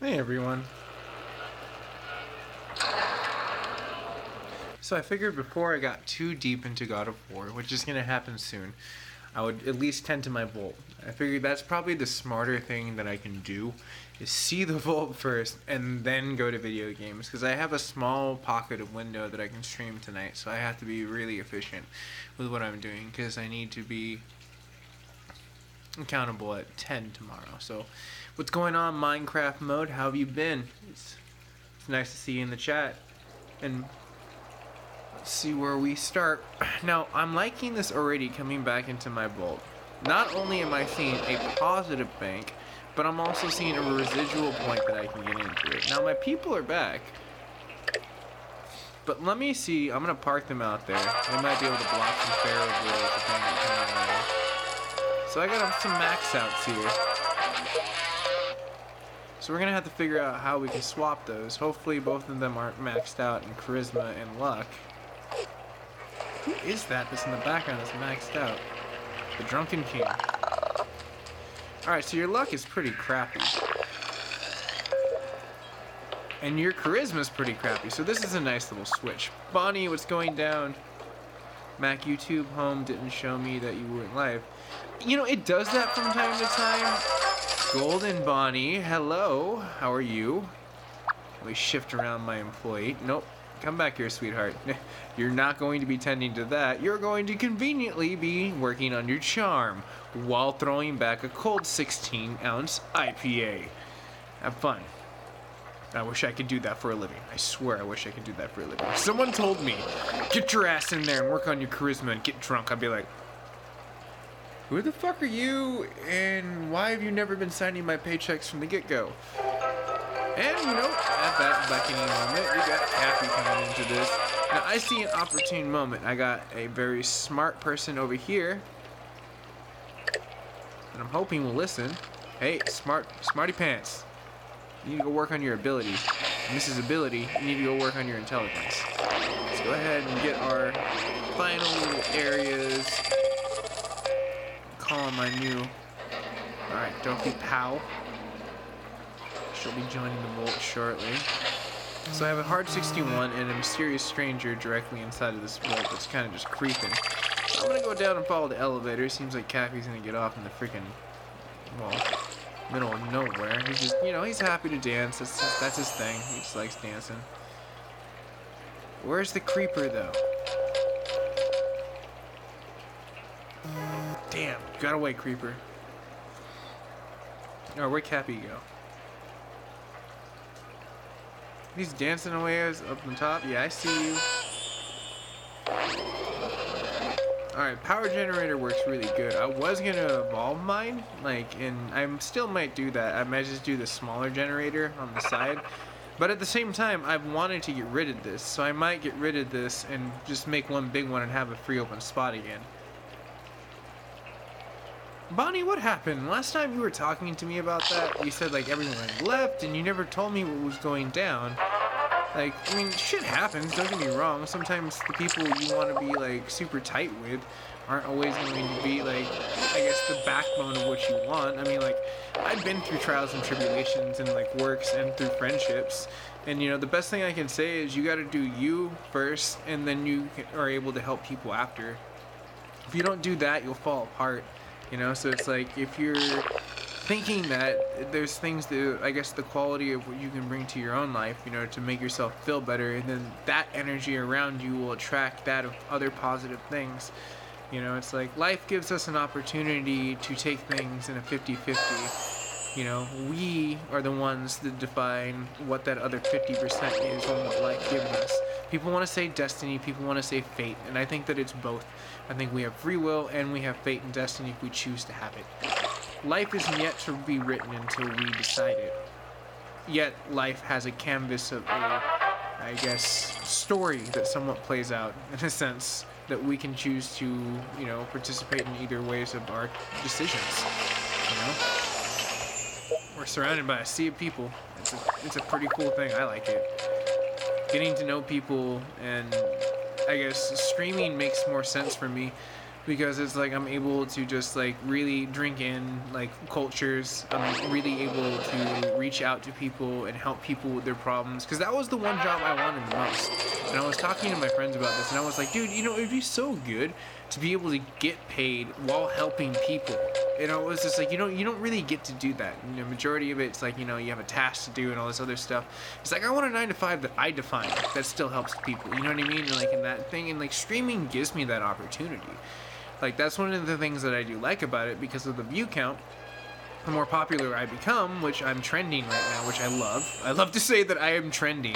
Hey everyone. So I figured before I got too deep into God of War, which is going to happen soon, I would at least tend to my vault. I figured that's probably the smarter thing that I can do, is see the vault first and then go to video games, because I have a small pocket of window that I can stream tonight, so I have to be really efficient with what I'm doing, because I need to be accountable at 10 tomorrow. So what's going on, Minecraft mode? How have you been? It's nice to see you in the chat. And let's see where we start. Now, I'm liking this already coming back into my vault. Not only am I seeing a positive bank, but I'm also seeing a residual point that I can get into it. Now, my people are back. But let me see. I'm going to park them out there. They might be able to block some Pharaoh builds if they're not coming my way. So I got some max outs here. So we're going to have to figure out how we can swap those. Hopefully both of them aren't maxed out in charisma and luck. Who is that's in the background that's maxed out? The Drunken King. Alright, so your luck is pretty crappy. And your charisma is pretty crappy. So this is a nice little switch. Bonnie, what's going down? Mac YouTube home didn't show me that you weren't live. You know, it does that from time to time. Golden Bonnie, hello. How are you? Let me shift around my employee. Nope. Come back here, sweetheart. You're not going to be tending to that. You're going to conveniently be working on your charm while throwing back a cold 16-ounce IPA. Have fun. I wish I could do that for a living. I swear I wish I could do that for a living. If someone told me, get your ass in there and work on your charisma and get drunk, I'd be like, who the fuck are you, and why have you never been signing my paychecks from the get-go? And, you know, at that beckoning moment, we got Cappy coming into this. Now, I see an opportune moment. I got a very smart person over here, and I'm hoping will listen. Hey, smarty pants. You need to go work on your ability. And this is ability. You need to go work on your intelligence. Let's go ahead and get our final little areas. Call my new... Alright, Doki Pow. She'll be joining the vault shortly. So I have a hard 61 and a mysterious stranger directly inside of this vault that's kind of just creeping. So I'm gonna go down and follow the elevator. Seems like Cappy's gonna get off in the freaking, well, middle of nowhere. He's just, you know, he's happy to dance. That's his thing. He just likes dancing. Where's the creeper though? Damn, got away, creeper. Oh, where'd Cappy go? He's dancing away up on top. Yeah, I see you. Alright, power generator works really good. I was gonna evolve mine, and I still might do that. I might just do the smaller generator on the side. But at the same time, I've wanted to get rid of this, so I might get rid of this and just make one big one and have a free open spot again. Bonnie, what happened? Last time you were talking to me about that, you said everyone left and you never told me what was going down. I mean, shit happens, don't get me wrong. Sometimes the people you want to be super tight with aren't always going to be I guess the backbone of what you want. I mean, I've been through trials and tribulations and works and through friendships. And you know, the best thing I can say is you got to do you first and then you are able to help people after. If you don't do that, you'll fall apart. You know, so it's if you're thinking that there's things that, I guess, the quality of what you can bring to your own life, you know, to make yourself feel better, and then that energy around you will attract that of other positive things. You know, it's life gives us an opportunity to take things in a 50-50. You know, we are the ones that define what that other 50% is and what life gives us. People want to say destiny, people want to say fate, and I think that it's both. I think we have free will and we have fate and destiny if we choose to have it. Life isn't yet to be written until we decide it. Yet life has a canvas of a, I guess, story that somewhat plays out in a sense that we can choose to, you know, participate in either ways of our decisions. You know? We're surrounded by a sea of people. It's a pretty cool thing. I like it. Getting to know people, and I guess streaming makes more sense for me because it's like I'm able to just like really drink in like cultures. I'm really able to reach out to people and help people with their problems, because that was the one job I wanted the most. And I was talking to my friends about this, and I was like, dude, you know, it'd be so good to be able to get paid while helping people. You know, it was just like, you don't really get to do that. You know, majority of it's like, you know, you have a task to do and all this other stuff. It's like, I want a 9 to 5 that I define that still helps people. You know what I mean? And like in that thing, and like streaming gives me that opportunity. Like that's one of the things that I do like about it, because of the view count. The more popular I become, which I'm trending right now, which I love. I love to say that I am trending.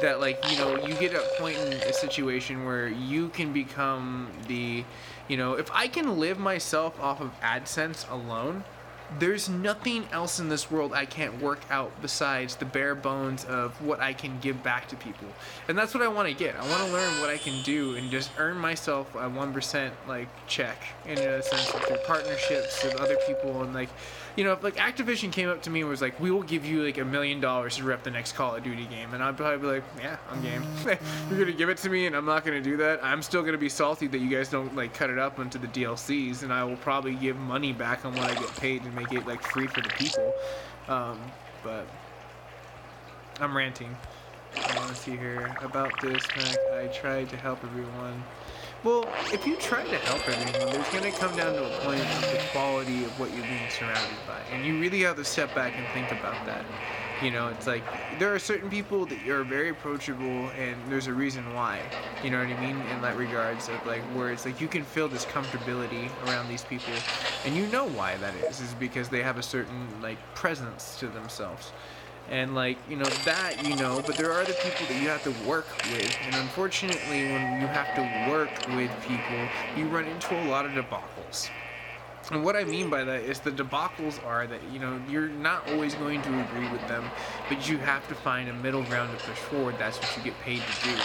That like, you know, you get a point in a situation where you can become the, you know, if I can live myself off of AdSense alone, there's nothing else in this world I can't work out besides the bare bones of what I can give back to people. And that's what I want to get. I want to learn what I can do and just earn myself a 1% like check, in a sense, like, through partnerships with other people. And like, you know, if like Activision came up to me and was like, we will give you like $1 million to rep the next Call of Duty game, and I'd probably be like, yeah, I'm game. You're gonna give it to me and I'm not gonna do that. I'm still gonna be salty that you guys don't like cut it up into the DLCs, and I will probably give money back on what I get paid and make it like free for the people. But I'm ranting. I want to see here about this, Mac. I tried to help everyone. Well, if you try to help everyone, there's going to come down to a point of the quality of what you're being surrounded by. And you really have to step back and think about that. You know, it's like, there are certain people that are very approachable, and there's a reason why. You know what I mean? In that regards of like, where it's like, you can feel this comfortability around these people. And you know why that is because they have a certain like presence to themselves. And like, you know, that, you know, but there are other people that you have to work with. And unfortunately, when you have to work with people, you run into a lot of debacles. And what I mean by that is the debacles are that, you know, you're not always going to agree with them, but you have to find a middle ground to push forward. That's what you get paid to do.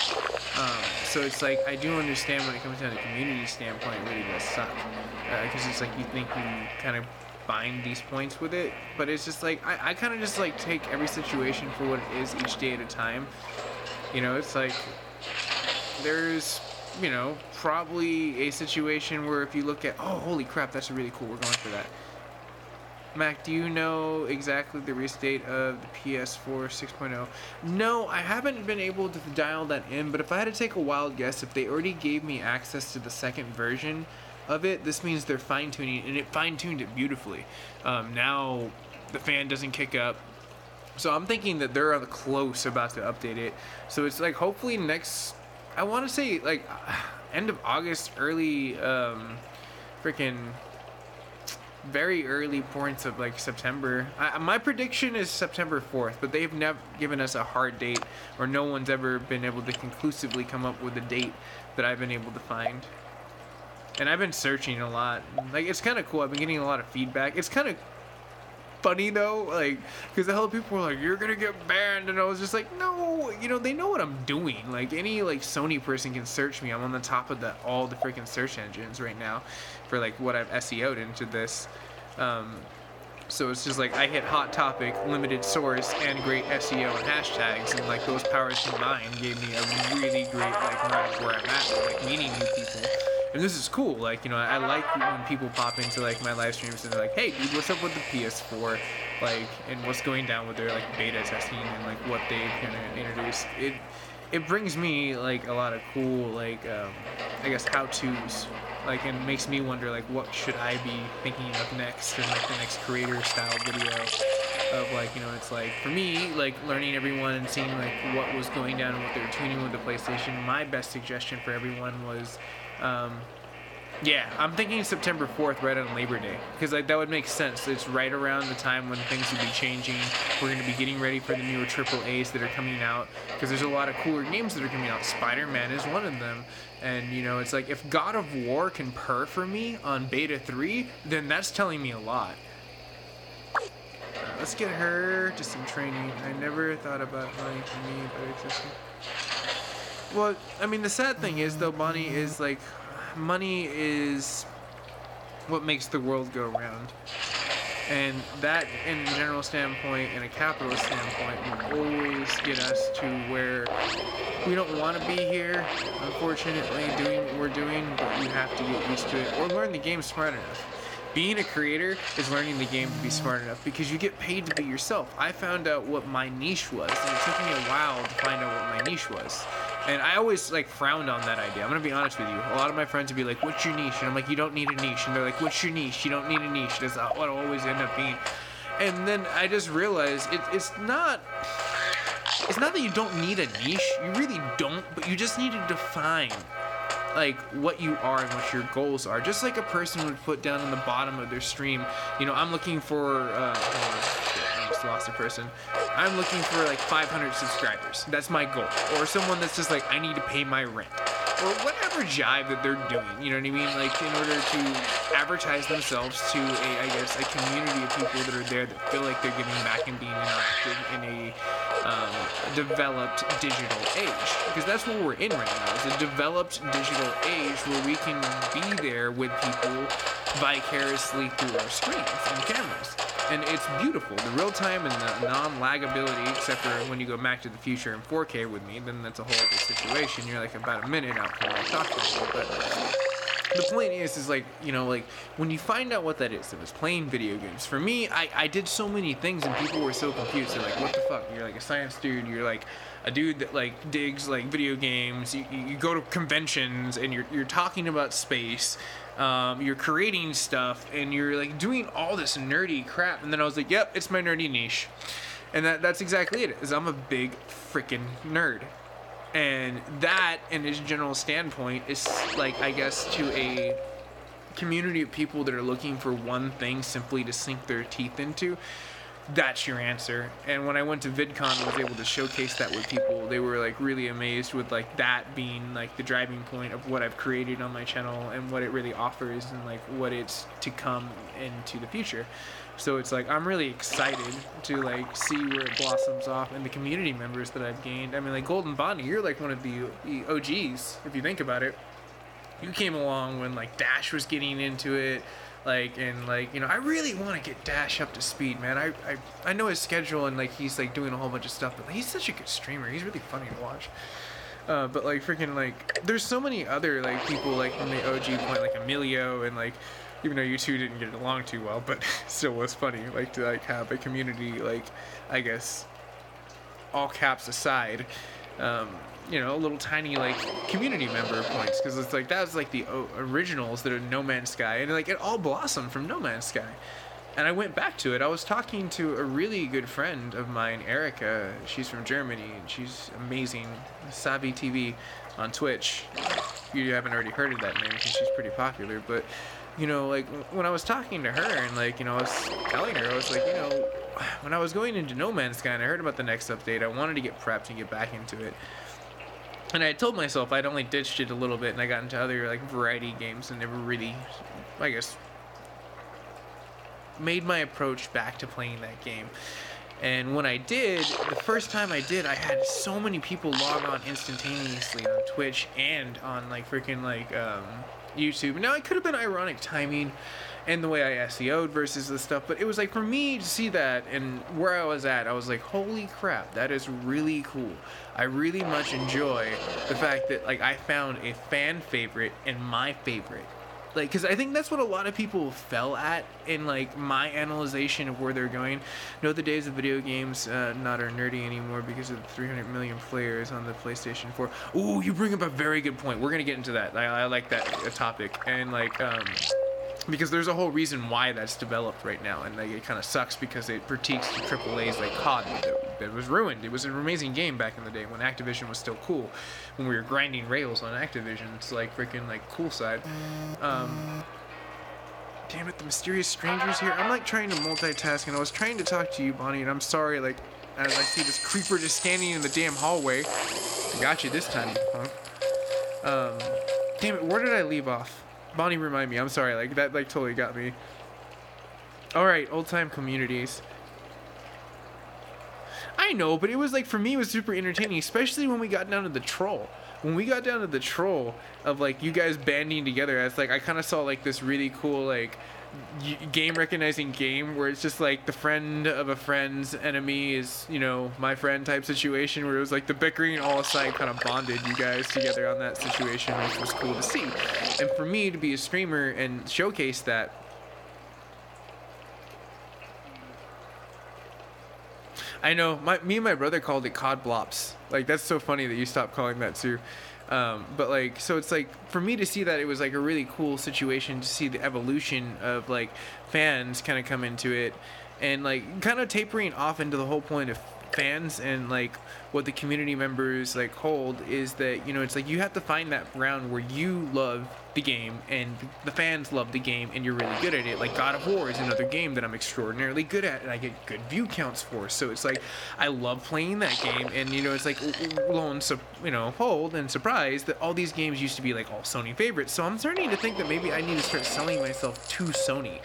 So it's like, I do understand when it comes down to the community standpoint, it really does suck. Because it's like, you think you kind of bind these points with it, but it's just like, I kind of just like take every situation for what it is each day at a time. You know, it's like, there's, you know, probably a situation where if you look at, oh, holy crap, that's really cool, we're going for that. Mac, do you know exactly the release date of the PS4 6.0? No, I haven't been able to dial that in, but if I had to take a wild guess, if they already gave me access to the second version of it, this means they're fine-tuning, and it fine-tuned it beautifully. Now the fan doesn't kick up, so I'm thinking that they're close about to update it. So it's like, hopefully next, I want to say like end of August, early freaking very early points of like September. My prediction is September 4th, but they've never given us a hard date, or no one's ever been able to conclusively come up with a date that I've been able to find. And I've been searching a lot. Like, it's kind of cool. I've been getting a lot of feedback. It's kind of funny, though, like, because the hell people were like, you're going to get banned. And I was just like, no, you know, they know what I'm doing. Like, any, like, Sony person can search me. I'm on the top of all the freaking search engines right now for, like, what I've SEO'd into this. So it's just like, I hit hot topic, limited source, and great SEO and hashtags, and like those powers combined gave me a really great like run of where I'm at, like meeting new people. And this is cool. Like, you know, I like when people pop into like my live streams and they're like, hey dude, what's up with the PS4, like, and what's going down with their like beta testing and like what they've kind of introduced. It brings me like a lot of cool like I guess how-tos, like, and makes me wonder like what should I be thinking of next in like the next creator style video of like, you know, it's like for me like learning everyone and seeing like what was going down and what they were tuning with the PlayStation. My best suggestion for everyone was yeah, I'm thinking September 4th, right on Labor Day, because like that would make sense. It's right around the time when things would be changing. We're going to be getting ready for the newer AAAs that are coming out, because there's a lot of cooler games that are coming out. Spider-Man is one of them, and you know, it's like if God of War can purr for me on Beta 3, then that's telling me a lot. Let's get her to some training. I never thought about money for me, but it's just... Well, I mean, the sad thing is, though, Bonnie, is like, money is what makes the world go round. And that, in a general standpoint and a capitalist standpoint, will always get us to where we don't want to be here, unfortunately, doing what we're doing, but we have to get used to it or learn the game smart enough. Being a creator is learning the game to be smart enough because you get paid to be yourself. I found out what my niche was, and it took me a while to find out what my niche was. And I always like frowned on that idea. I'm gonna be honest with you. A lot of my friends would be like, "What's your niche?" And I'm like, "You don't need a niche." And they're like, "What's your niche?" You don't need a niche. That's what I always end up being. And then I just realized it's not that you don't need a niche. You really don't, but you just need to define like what you are and what your goals are. Just like a person would put down on the bottom of their stream, you know, I'm looking for I just lost a person. I'm looking for like 500 subscribers. That's my goal. Or someone that's just like, I need to pay my rent. Or whatever jive that they're doing, you know what I mean? Like, in order to advertise themselves to a community of people that are there that feel like they're giving back and being interactive in a developed digital age. Because that's what we're in right now, is a developed digital age where we can be there with people vicariously through our screens and cameras. And it's beautiful. The real time and the non-lagability, except for when you go Back to the Future in 4K with me, then that's a whole other situation. You're like about a minute out from what I'm talking about. But the point is like, you know, like when you find out what that is, it was playing video games. For me, I did so many things and people were so confused. They're like, what the fuck? You're like a science dude. You're like a dude that like digs like video games. You go to conventions and you're talking about space. You're creating stuff and you're like doing all this nerdy crap. And then I was like, yep, it's my nerdy niche. And that's exactly it, is I'm a big freaking nerd. And that, in its general standpoint, is like, I guess, to a community of people that are looking for one thing simply to sink their teeth into, that's your answer. And when I went to VidCon and was able to showcase that with people, they were like really amazed with like that being like the driving point of what I've created on my channel and what it really offers and like what it's to come into the future. So it's like I'm really excited to like see where it blossoms off and the community members that I've gained. I mean, like Golden Bonnie, you're like one of the OGs if you think about it. You came along when like Dash was getting into it. Like, and like, you know, I really want to get Dash up to speed, man. I know his schedule and like he's like doing a whole bunch of stuff, but like, he's such a good streamer. He's really funny to watch. But like freaking like, there's so many other like people like from the OG point, like Emilio, and like, even though you two didn't get along too well, but still was funny, like to like have a community, like, I guess, all caps aside, you know, a little tiny like community member points, because it's like that was like the originals that are No Man's Sky, and like it all blossomed from No Man's Sky. And I went back to it. I was talking to a really good friend of mine, Erica. She's from Germany and she's amazing. Savvy TV on Twitch. You haven't already heard of that name because she's pretty popular, but you know, like when I was talking to her and like, you know, I was telling her, I was like, you know, when I was going into No Man's Sky and I heard about the next update, I wanted to get prepped and get back into it. And I told myself I'd only ditched it a little bit and I got into other like variety games and never really, I guess, made my approach back to playing that game. And when I did, the first time I did, I had so many people log on instantaneously on Twitch and on like freaking like YouTube. Now it could have been ironic timing and the way I SEO'd versus the stuff, but it was like for me to see that and where I was at, I was like, holy crap, that is really cool. I really much enjoy the fact that like I found a fan favorite and my favorite. Like, because I think that's what a lot of people fell at in like my analyzation of where they're going. No, the days of video games not are nerdy anymore because of the 300 million players on the PlayStation 4. Ooh, you bring up a very good point. We're gonna get into that. I like that topic, and like because there's a whole reason why that's developed right now, and like it kind of sucks because it critiques the AAA's like COD that was ruined. It was an amazing game back in the day when Activision was still cool, when we were grinding rails on Activision's like freaking like cool side. Damn it, the mysterious strangers here. I'm like trying to multitask, and I was trying to talk to you, Bonnie, and I'm sorry. Like as I see this creeper just standing in the damn hallway. I got you this time, you punk. Damn it, where did I leave off? Bonnie, remind me. I'm sorry. Like that, like totally got me. All right, old time communities. I know, but it was like for me, it was super entertaining, especially when we got down to the troll. When we got down to the troll of like you guys banding together, it's like I kind of saw like this really cool like game recognizing game where it's just like the friend of a friend's enemy is, you know, my friend type situation, where it was like the bickering all aside kind of bonded you guys together on that situation, which was cool to see. And for me to be a streamer and showcase that, I know me and my brother called it cod blops. Like, that's so funny that you stopped calling that too. But like, so it's like, for me to see that, it was like a really cool situation to see the evolution of like fans kind of come into it, and like kind of tapering off into the whole point of fans and like what the community members like hold is that, you know, it's like you have to find that ground where you love the game and the fans love the game and you're really good at it. Like God of War is another game that I'm extraordinarily good at and I get good view counts for. So it's like I love playing that game, and you know, it's like lo and hold and surprise that all these games used to be like all Sony favorites. So I'm starting to think that maybe I need to start selling myself to Sony.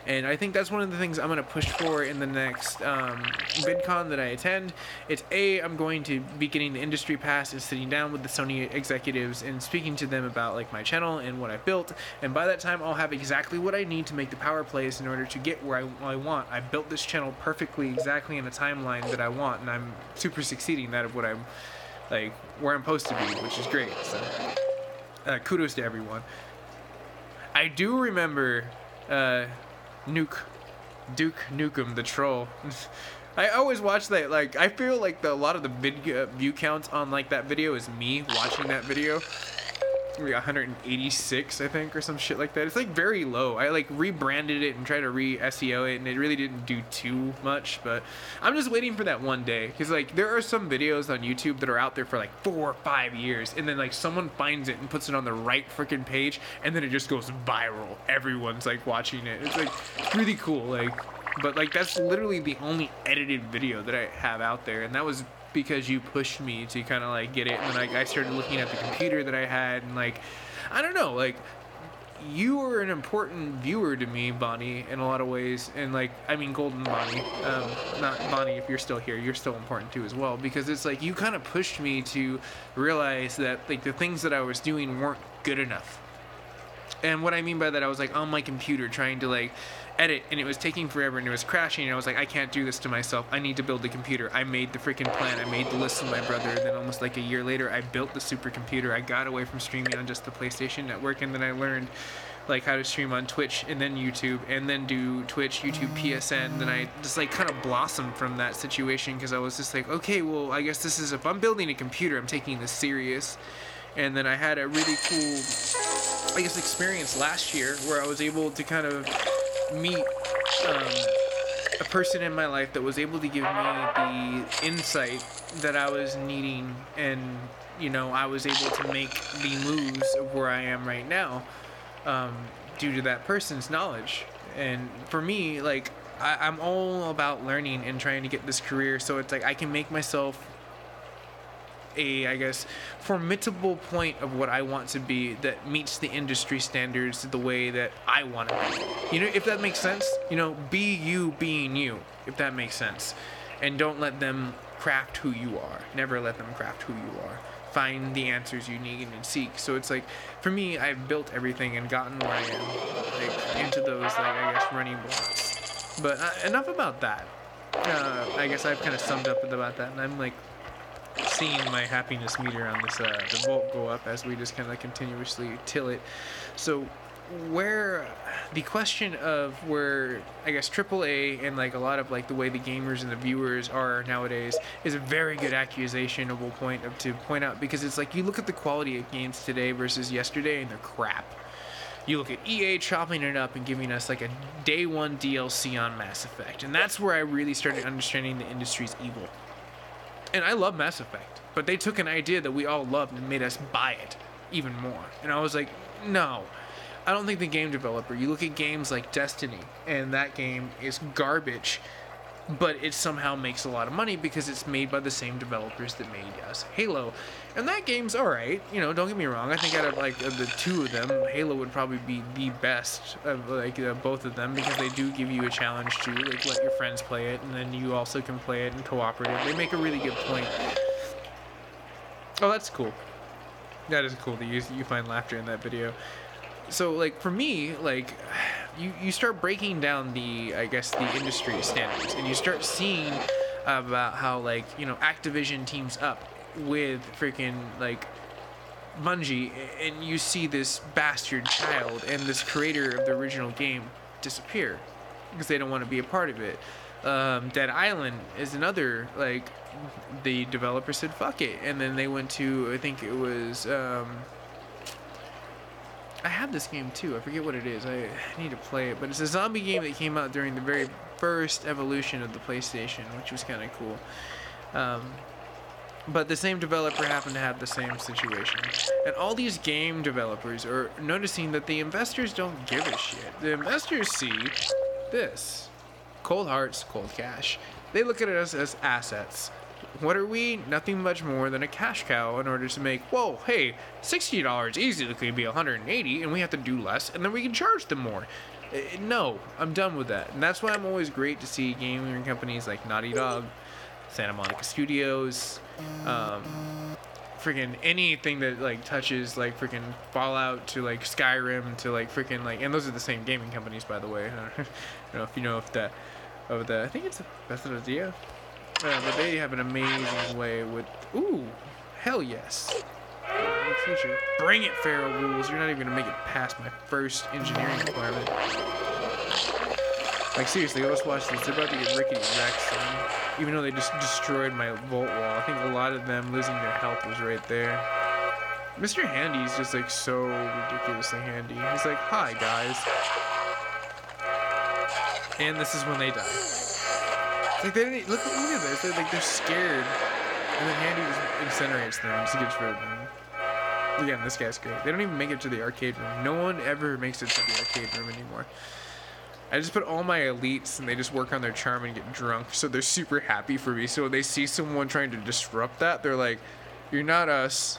And I think that's one of the things I'm going to push for in the next VidCon that I attend. It's I'm going to be getting the industry pass and sitting down with the Sony executives and speaking to them about like my channel and what I built. And by that time, I'll have exactly what I need to make the power plays in order to get where I want. I built this channel perfectly, exactly in a timeline that I want, and I'm super succeeding that of what I'm like where I'm supposed to be, which is great. So kudos to everyone. I do remember. Duke Nukem the troll. I always watch that. Like, I feel like a lot of the view counts on like that video is me watching that video. We got 186, I think, or some shit like that. It's like very low. I like rebranded it and tried to SEO it, and it really didn't do too much. But I'm just waiting for that one day, because like there are some videos on YouTube that are out there for like 4 or 5 years, and then like someone finds it and puts it on the right freaking page, and then it just goes viral. Everyone's like watching it. It's like really cool. Like, but like that's literally the only edited video that I have out there, and that was because you pushed me to kind of like get it. And then like I started looking at the computer that I had, and like I don't know, like you were an important viewer to me, Bonnie, in a lot of ways. And like, I mean, Golden Bonnie, not Bonnie, if you're still here, you're still important too as well, because it's like you kind of pushed me to realize that like the things that I was doing weren't good enough. And what I mean by that, I was like on my computer trying to like edit, and it was taking forever, and it was crashing, and I was like, I can't do this to myself. I need to build a computer. I made the freaking plan. I made the list with my brother. Then almost like a year later, I built the supercomputer. I got away from streaming on just the PlayStation Network, and then I learned like how to stream on Twitch and then YouTube, and then do Twitch, YouTube, PSN. Then I just like kind of blossomed from that situation, because I was just like, okay, well, I guess this is, if I'm building a computer, I'm taking this serious. And then I had a really cool, I guess, experience last year where I was able to kind of meet a person in my life that was able to give me the insight that I was needing, and you know, I was able to make the moves of where I am right now due to that person's knowledge. And for me, like I'm all about learning and trying to get this career, so it's like I can make myself a, I guess, formidable point of what I want to be that meets the industry standards the way that I want to be. You know, if that makes sense. You know, be you being you, if that makes sense. And don't let them craft who you are. Never let them craft who you are. Find the answers you need and seek. So it's like, for me, I've built everything and gotten where I am, like, into those, like, I guess, running blocks. But enough about that. I guess I've kind of summed up about that, and I'm like seeing my happiness meter on this the volt go up as we just kind of continuously till it. So where the question of where, I guess, AAA and like a lot of like the way the gamers and the viewers are nowadays is a very good accusationable point to point out, because it's like you look at the quality of games today versus yesterday and they're crap. You look at EA chopping it up and giving us like a day one DLC on Mass Effect, and that's where I really started understanding the industry's evil. And I love Mass Effect, but they took an idea that we all loved and made us buy it even more. And I was like, no, I don't think the game developer, you look at games like Destiny, and that game is garbage, but it somehow makes a lot of money because it's made by the same developers that made us Halo. And that game's alright, you know, don't get me wrong. I think out of like of the two of them, Halo would probably be the best of like both of them, because they do give you a challenge to like let your friends play it, and then you also can play it in cooperative. They make a really good point. Oh, that's cool. That is cool that you find laughter in that video. So like for me, like you start breaking down the, I guess, the industry standards, and you start seeing about how, like, you know, Activision teams up with freaking like Bungie, and you see this bastard child and this creator of the original game disappear because they don't want to be a part of it. Dead Island is another, like, the developer said fuck it, and then they went to, I think it was I have this game too, I forget what it is, I need to play it, but it's a zombie game that came out during the very first evolution of the PlayStation, which was kind of cool. But the same developer happened to have the same situation. And all these game developers are noticing that the investors don't give a shit. The investors see this. Cold hearts, cold cash. They look at us as assets. What are we? Nothing much more than a cash cow in order to make, whoa, hey, $60 easily could be $180, and we have to do less, and then we can charge them more. No, I'm done with that. And that's why I'm always great to see gaming companies like Naughty Dog, Santa Monica Studios, freaking anything that like touches like freaking Fallout to like Skyrim to like freaking like, and those are the same gaming companies, by the way. I don't know if you know if the I think it's Bethesda, but they have an amazing way with, ooh, hell yes. Future. Bring it, Feral Rules. You're not even gonna make it past my first engineering requirement. Like, seriously, let's watch this. They're about to get rickety wrecked, son. Even though they just destroyed my Volt Wall. I think a lot of them losing their health was right there. Mr. Handy's just, like, so ridiculously handy. He's like, hi, guys. And this is when they die. It's like, they didn't, look at this. They're scared. And then Handy just incinerates them and just gets rid of them. Again, this guy's great. They don't even make it to the arcade room. No one ever makes it to the arcade room anymore. I just put all my elites and they just work on their charm and get drunk, so they're super happy for me. So when they see someone trying to disrupt that, they're like, you're not us,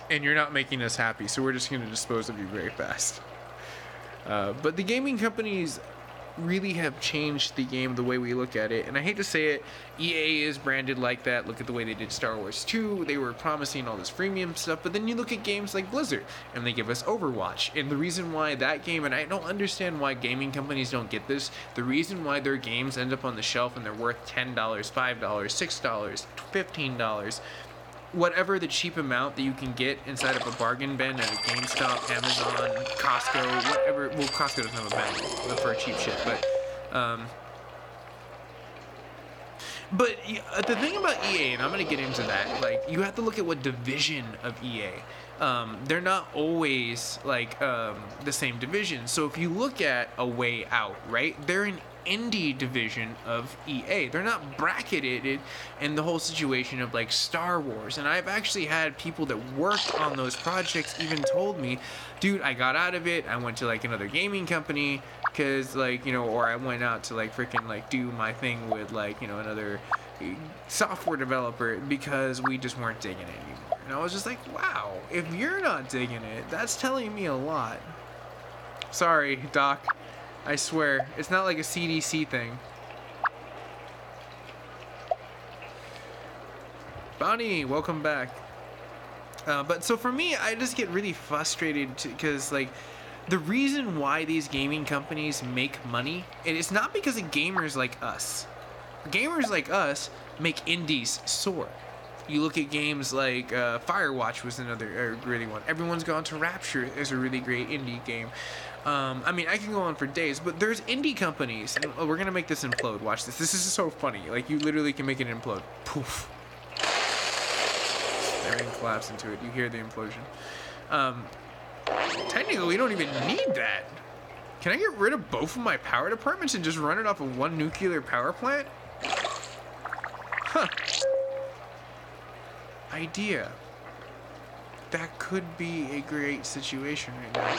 and you're not making us happy, so we're just going to dispose of you very fast. But the gaming companies really have changed the game the way we look at it, and I hate to say it, EA is branded like that. Look at the way they did Star Wars 2. They were promising all this freemium stuff, but then you look at games like Blizzard and they give us Overwatch, and the reason why that game, and I don't understand why gaming companies don't get this, the reason why their games end up on the shelf and they're worth $10, $5, $6, $15, whatever the cheap amount that you can get inside of a bargain bin at a GameStop, Amazon, Costco, whatever. Well, Costco doesn't have a bin for cheap shit, but the thing about EA, and I'm gonna get into that, like, you have to look at what division of EA. They're not always like the same division. So if you look at A Way Out, right? They're an indie division of EA. They're not bracketed in the whole situation of like Star Wars. And I've actually had people that worked on those projects even told me, dude, I got out of it. I went to like another gaming company because, like, you know, or I went out to like freaking like do my thing with like, you know, another software developer because we just weren't digging it anymore. And I was just like, wow, if you're not digging it, that's telling me a lot. Sorry, Doc. I swear, it's not like a CDC thing. Bonnie, welcome back. But so for me, I just get really frustrated because, like, the reason why these gaming companies make money, and it's not because of gamers like us. Gamers like us make indies soar. You look at games like Firewatch was another really one. Everyone's Gone to Rapture is a really great indie game. I mean, I can go on for days, but there's indie companies. And, we're going to make this implode. Watch this. This is so funny. Like, you literally can make it implode. Poof. Everything collapsed into it. You hear the implosion. Technically, we don't even need that. Can I get rid of both of my power departments and just run it off of one nuclear power plant? Huh. Idea. That could be a great situation right now.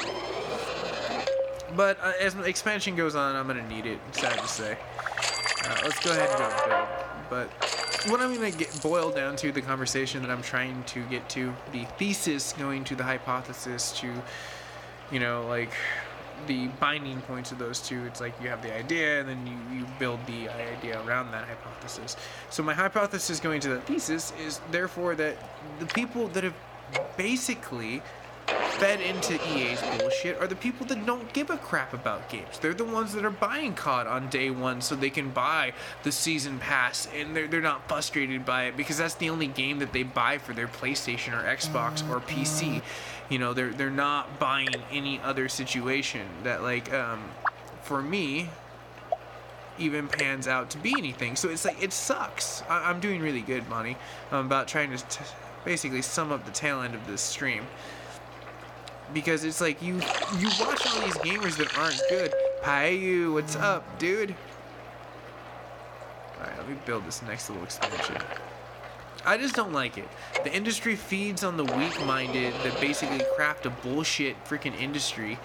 But as the expansion goes on, I'm gonna need it. Sad to say. Let's go ahead and go build. But what I'm gonna boil down to, the conversation that I'm trying to get to, the thesis going to the hypothesis to, you know, like the binding points of those two. It's like you have the idea and then you build the idea around that hypothesis. So my hypothesis going to the thesis is therefore that the people that have basically fed into EA's bullshit are the people that don't give a crap about games. They're the ones that are buying COD on day one so they can buy the season pass, and they're not frustrated by it because that's the only game that they buy for their PlayStation or Xbox or PC. You know, they're not buying any other situation that, like, for me, even pans out to be anything. So it's like, it sucks. I'm doing really good, Monty. I'm about trying to basically sum up the tail end of this stream. Because it's like, you watch all these gamers that aren't good. Payu, what's up, dude? Alright, let me build this next little expansion. I just don't like it. The industry feeds on the weak-minded that basically craft a bullshit freaking industry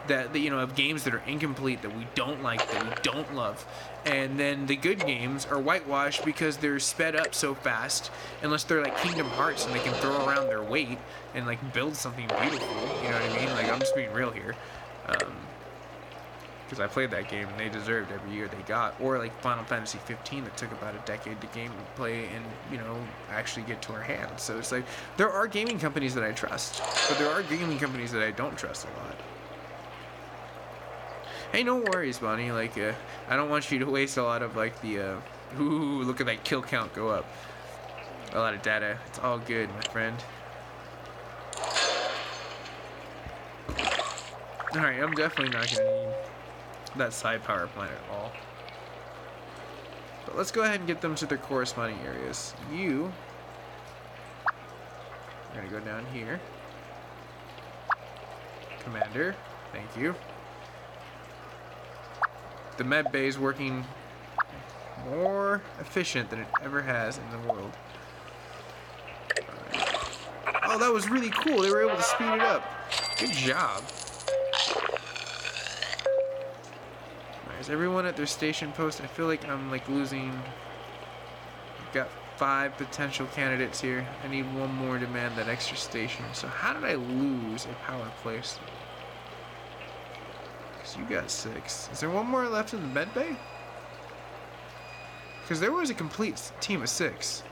that, you know, of games that are incomplete, that we don't like, that we don't love. And then the good games are whitewashed because they're sped up so fast, unless they're like Kingdom Hearts and they can throw around their weight and like build something beautiful. You know what I mean? Like, I'm just being real here. Because I played that game and they deserved every year they got. Or like Final Fantasy 15 that took about a decade to play and, you know, actually get to our hands. So it's like, there are gaming companies that I trust, but there are gaming companies that I don't trust a lot. Hey, no worries, Bonnie. Like, I don't want you to waste a lot of, like, the, ooh, look at that kill count go up. A lot of data. It's all good, my friend. Alright, I'm definitely not going to need that side power plant at all. But let's go ahead and get them to their corresponding areas. You are going to go down here. Commander, thank you. The med bay is working more efficient than it ever has in the world. Oh, that was really cool. They were able to speed it up. Good job. Right, is everyone at their station post? I feel like I'm like losing. I've got 5 potential candidates here. I need one more to man that extra station. So how did I lose a power place? You got 6. Is there one more left in the med bay? Because there was a complete team of 6.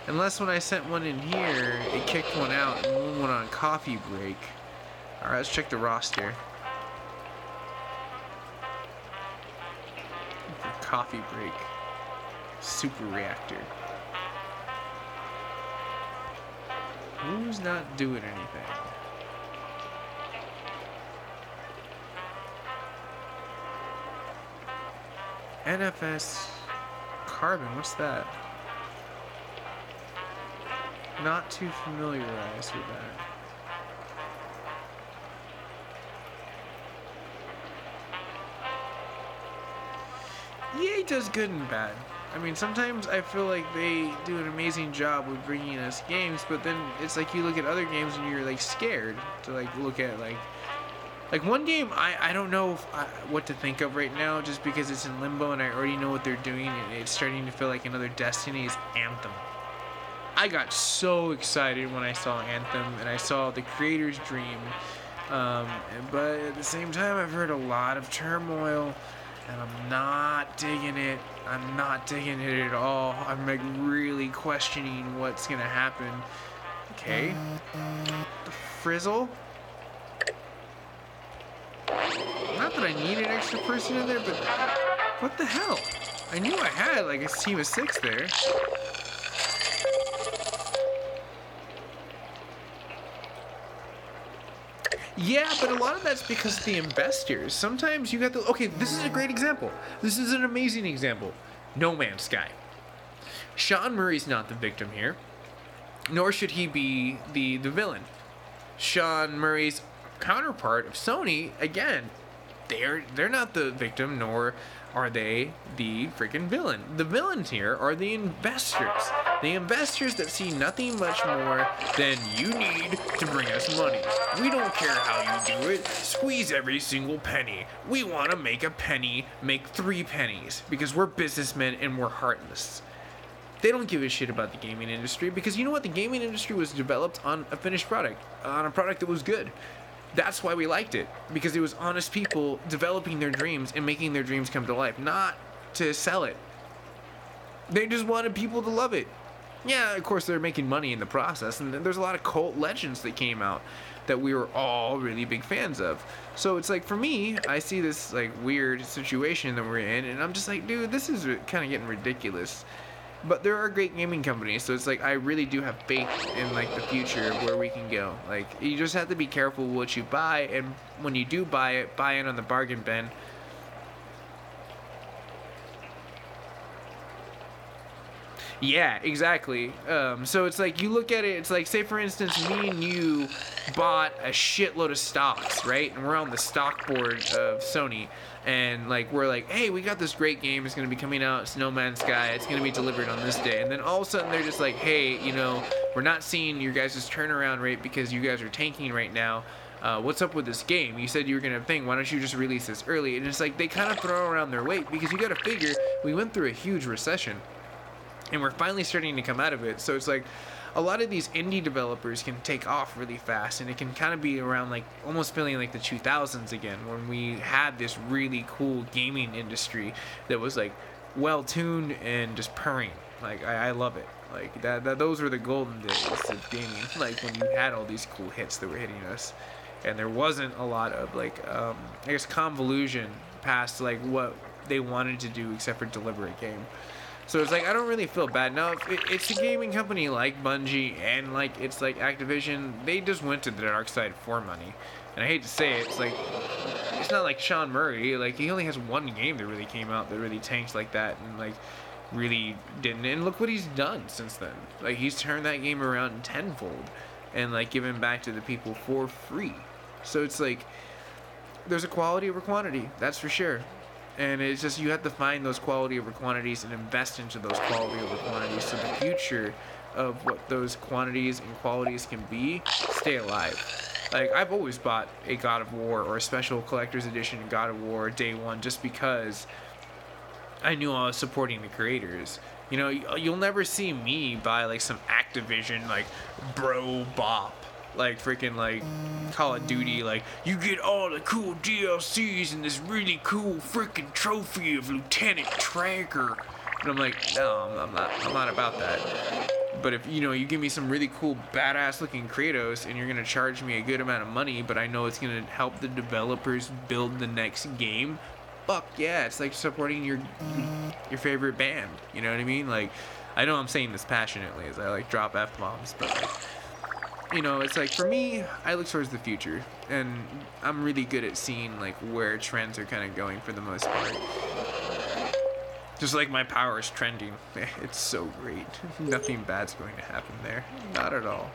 Unless when I sent one in here, it kicked one out and one went on coffee break. Alright, let's check the roster. For coffee break. Super reactor. Who's not doing anything? NFS Carbon, what's that? Not too familiarized with that. EA does good and bad. I mean, sometimes I feel like they do an amazing job with bringing us games, but then it's like you look at other games and you're like scared to like look at like one game I don't know what to think of right now, just because it's in limbo and I already know what they're doing and it's starting to feel like another Destiny, is Anthem. I got so excited when I saw Anthem and I saw the creator's dream, but at the same time I've heard a lot of turmoil and I'm not digging it. I'm not digging it at all. I'm like really questioning what's gonna happen. Okay, the Frizzle. Not that I need an extra person in there, but what the hell? I knew I had like a team of 6 there. Yeah, but a lot of that's because of the investors. Sometimes you got the... Okay, this is a great example. This is an amazing example. No Man's Sky. Sean Murray's not the victim here, nor should he be the villain. Sean Murray's counterpart of Sony, again, they're not the victim, nor are they the freaking villain. The villains here are the investors. The investors that see nothing much more than you need to bring us money. We don't care how you do it. Squeeze every single penny. We want to make a penny, make 3 pennies, because we're businessmen and we're heartless. They don't give a shit about the gaming industry, because you know what? The gaming industry was developed on a finished product, on a product that was good. That's why we liked it, because it was honest people developing their dreams and making their dreams come to life, not to sell it. They just wanted people to love it. Yeah, of course they're making money in the process, and there's a lot of cult legends that came out that we were all really big fans of. So it's like, for me, I see this like weird situation that we're in, and I'm just like, dude, this is kind of getting ridiculous. But there are great gaming companies, so it's like I really do have faith in like the future of where we can go. Like, you just have to be careful what you buy, and when you do buy it on the bargain bin. Yeah, exactly. So it's like, you look at it, it's like, say for instance, me and you bought a shitload of stocks, right? And we're on the stock board of Sony, and like, we're like, hey, we got this great game, it's gonna be coming out, it's No Man's Sky, it's gonna be delivered on this day. And then all of a sudden they're just like, hey, you know, we're not seeing your guys' turnaround rate because you guys are tanking right now. What's up with this game? You said you were gonna why don't you just release this early? And it's like, they kind of throw around their weight, because you gotta figure, we went through a huge recession, and we're finally starting to come out of it. So it's like, a lot of these indie developers can take off really fast, and it can kind of be around like almost feeling like the 2000s again, when we had this really cool gaming industry that was like well tuned and just purring. Like, I love it. Like that those were the golden days of gaming, like when you had all these cool hits that were hitting us, and there wasn't a lot of like I guess convolution past like what they wanted to do, except for deliver a game. So it's like, I don't really feel bad. Now, if it's a gaming company like Bungie and like it's like Activision, they just went to the dark side for money. And I hate to say it, it's like, it's not like Sean Murray. Like, he only has one game that really came out that really tanked like that, and like really didn't. And look what he's done since then. Like, he's turned that game around tenfold and like given back to the people for free. So it's like, there's a quality over quantity, that's for sure. And it's just, you have to find those quality over quantities and invest into those quality over quantities, so the future of what those quantities and qualities can be stay alive. Like, I've always bought a God of War or a special collector's edition God of War day one, just because I knew I was supporting the creators. You know, you'll never see me buy like some Activision like bro bop, like freaking like Call of Duty, like you get all the cool DLCs and this really cool freaking trophy of Lieutenant Traeger, and I'm like, no, I'm not about that. But if you know, you give me some really cool badass looking Kratos and you're gonna charge me a good amount of money, but I know it's gonna help the developers build the next game, fuck yeah, it's like supporting your favorite band. You know what I mean? Like, I know I'm saying this passionately as I like drop F-bombs, but like, you know, it's like, for me, I look towards the future, and I'm really good at seeing like where trends are kind of going for the most part. Just like my power is trending. It's so great. Nothing bad's going to happen there. Not at all.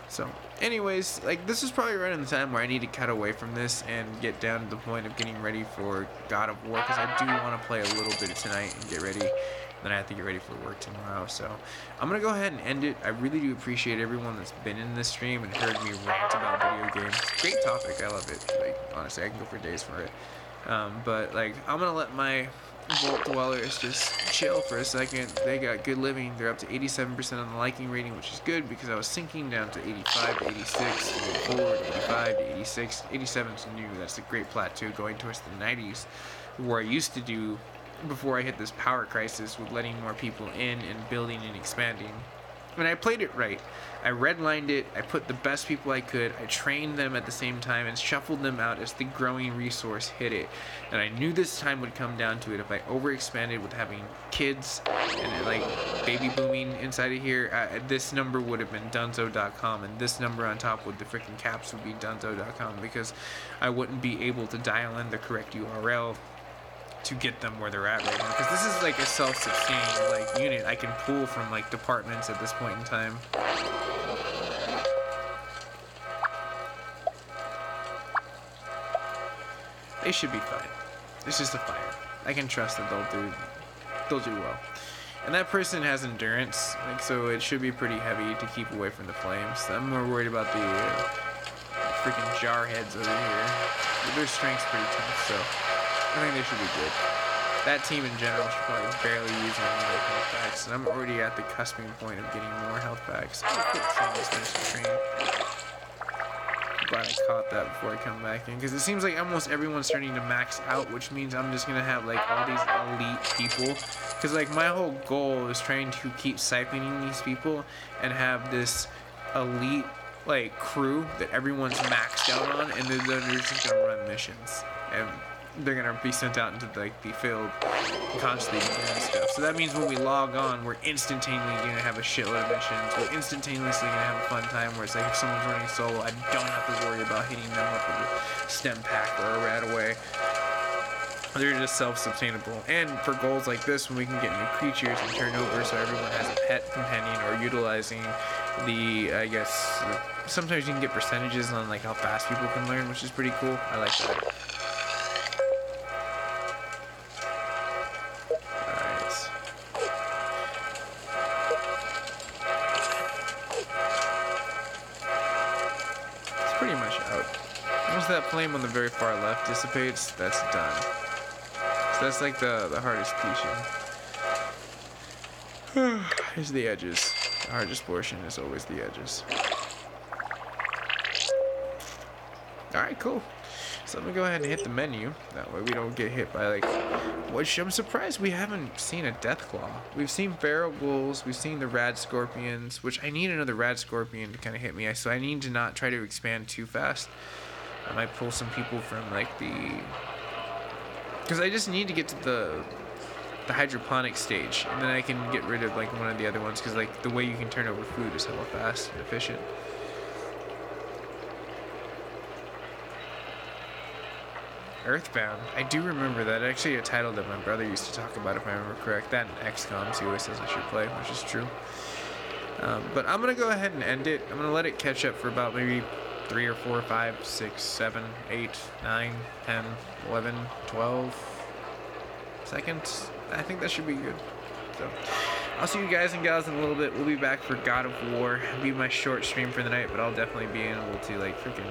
So, anyways, like, this is probably right in the time where I need to cut away from this and get down to the point of getting ready for God of War, because I do want to play a little bit tonight and get ready. Then I have to get ready for work tomorrow. So I'm gonna go ahead and end it. I really do appreciate everyone that's been in this stream and heard me rant about video games. Great topic. I love it. Like, honestly, I can go for days for it. But like, I'm gonna let my Vault Dwellers just chill for a second. They got good living. They're up to 87% on the liking rating, which is good, because I was sinking down to 85 to 86, to go forward, 85 to 86. 87 is new. That's a great plateau going towards the 90s, where I used to do before I hit this power crisis with letting more people in and building and expanding. And I played it right. I redlined it, I put the best people I could, I trained them at the same time and shuffled them out as the growing resource hit it. And I knew this time would come down to it. If I overexpanded with having kids and like baby booming inside of here, this number would have been dunzo.com, and this number on top with the freaking caps would be dunzo.com, because I wouldn't be able to dial in the correct URL to get them where they're at right now, because this is like a self-sustaining like unit. I can pull from like departments at this point in time. They should be fine. It's just a fire. I can trust that they'll do well. And that person has endurance, like, so it should be pretty heavy to keep away from the flames. I'm more worried about the freaking jarheads over here. Their strength's pretty tough, so I think they should be good. That team in general should probably barely use any of their health packs, and I'm already at the cusping point of getting more health packs. I'll quit saying this finish the train. Glad I caught that before I come back in, because it seems like almost everyone's starting to max out, which means I'm just gonna have like all these elite people, because like my whole goal is trying to keep siphoning these people and have this elite like crew that everyone's maxed out on, and they're just gonna run missions, and they're gonna be sent out into like the field and constantly doing stuff. So that means when we log on, we're instantaneously gonna have a shitload of missions. We're instantaneously gonna have a fun time where it's like if someone's running solo, I don't have to worry about hitting them up with a stem pack or a rat away. They're just self-sustainable. And for goals like this, when we can get new creatures and turn over so everyone has a pet companion, or utilizing the, I guess, sometimes you can get percentages on like how fast people can learn, which is pretty cool. I like that. Pretty much out. Once that flame on the very far left dissipates, that's done. So that's like the hardest piece. Here's the edges. The hardest portion is always the edges. Alright, cool. So let me go ahead and hit the menu. That way we don't get hit by like... Which I'm surprised we haven't seen a Deathclaw. We've seen Feral Ghouls, we've seen the Rad Scorpions, which I need another Rad Scorpion to kind of hit me. So I need to not try to expand too fast. I might pull some people from like the... Because I just need to get to the hydroponic stage, and then I can get rid of like one of the other ones, because like the way you can turn over food is hella fast and efficient. Earthbound. I do remember that. Actually, a title that my brother used to talk about, if I remember correct. That and XCOM, he always says I should play, which is true. But I'm going to go ahead and end it. I'm going to let it catch up for about maybe 3 or 4 or 5, 6, 7, 8, 9, 10, 11, 12 seconds. I think that should be good. So, I'll see you guys and gals in a little bit. We'll be back for God of War. It'll be my short stream for the night, but I'll definitely be able to, like, freaking